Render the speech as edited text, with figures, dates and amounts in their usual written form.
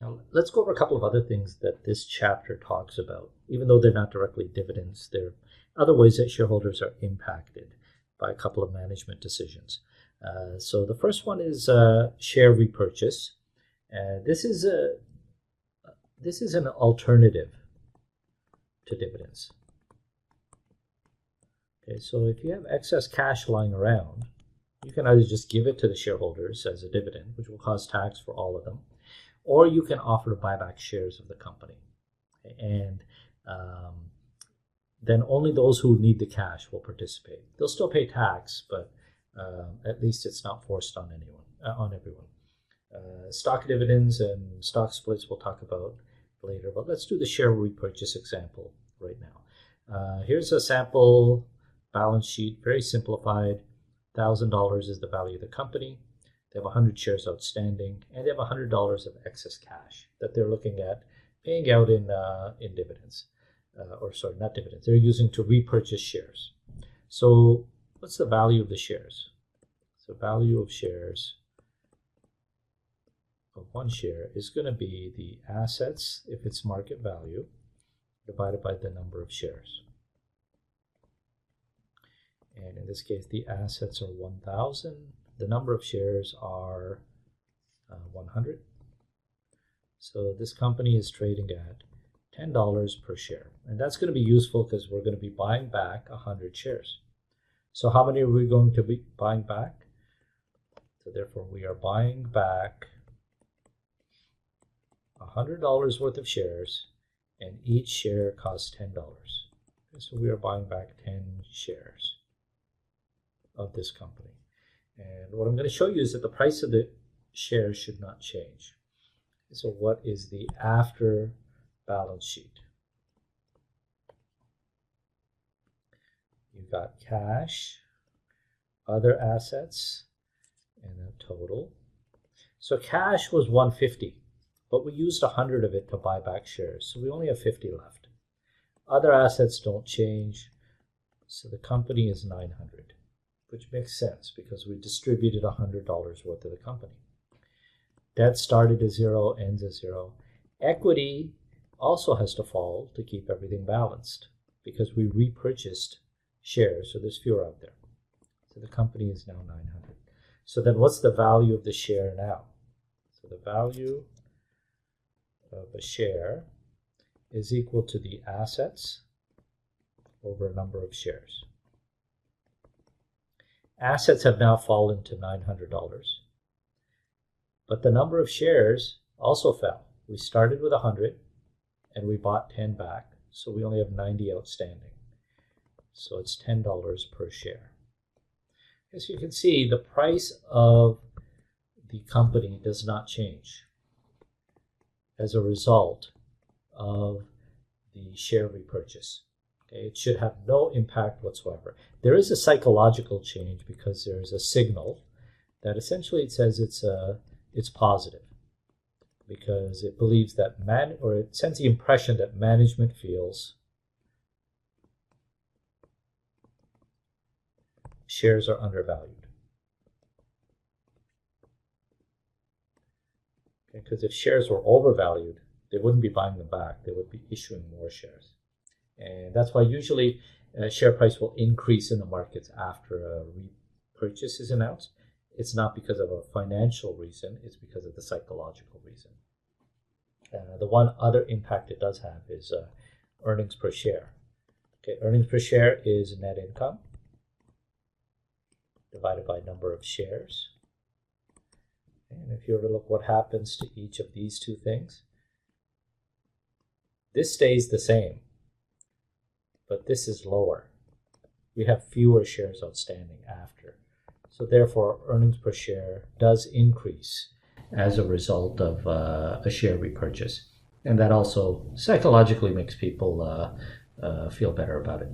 Now, let's go over a couple of other things that this chapter talks about. Even though they're not directly dividends, they're other ways that shareholders are impacted by a couple of management decisions. So the first one is share repurchase. This is an alternative to dividends. Okay, so if you have excess cash lying around, you can either just give it to the shareholders as a dividend, which will cause tax for all of them, or you can offer to buy back shares of the company. And then only those who need the cash will participate. They'll still pay tax, but at least it's not forced on everyone. Stock dividends and stock splits we'll talk about later, but let's do the share repurchase example right now. Here's a sample balance sheet, very simplified. $1,000 is the value of the company. They have 100 shares outstanding, and they have $100 of excess cash that they're looking at paying out in dividends. Not dividends. They're using to repurchase shares. So what's the value of the shares? So value of shares of one share is going to be the assets, if it's market value, divided by the number of shares. And in this case, the assets are 1,000. The number of shares are 100. So this company is trading at $10 per share. And that's going to be useful because we're going to be buying back 100 shares. So how many are we going to be buying back? So therefore, we are buying back $100 worth of shares, and each share costs $10. So we are buying back 10 shares of this company. And what I'm going to show you is that the price of the shares should not change. So what is the after balance sheet? You've got cash, other assets, and a total. So cash was 150, but we used 100 of it to buy back shares. So we only have 50 left. Other assets don't change. So the company is 900, which makes sense because we distributed $100 worth of the company. Debt started at zero, ends at zero. Equity also has to fall to keep everything balanced because we repurchased shares, so there's fewer out there. So the company is now 900. So then what's the value of the share now? So the value of a share is equal to the assets over a number of shares. Assets have now fallen to $900, but the number of shares also fell. We started with 100 and we bought 10 back, so we only have 90 outstanding. So it's $10 per share. As you can see, the price of the company does not change as a result of the share repurchase. Okay, it should have no impact whatsoever. There is a psychological change because there is a signal that essentially it says it's positive because it believes that it sends the impression that management feels shares are undervalued. Okay, because if shares were overvalued, they wouldn't be buying them back. They would be issuing more shares. And that's why usually share price will increase in the markets after a repurchase is announced. It's not because of a financial reason, it's because of the psychological reason. The one other impact it does have is earnings per share. Okay, earnings per share is net income divided by number of shares. And if you were to look what happens to each of these two things, this stays the same, but this is lower. We have fewer shares outstanding after. So therefore, earnings per share does increase as a result of a share repurchase. And that also psychologically makes people feel better about it.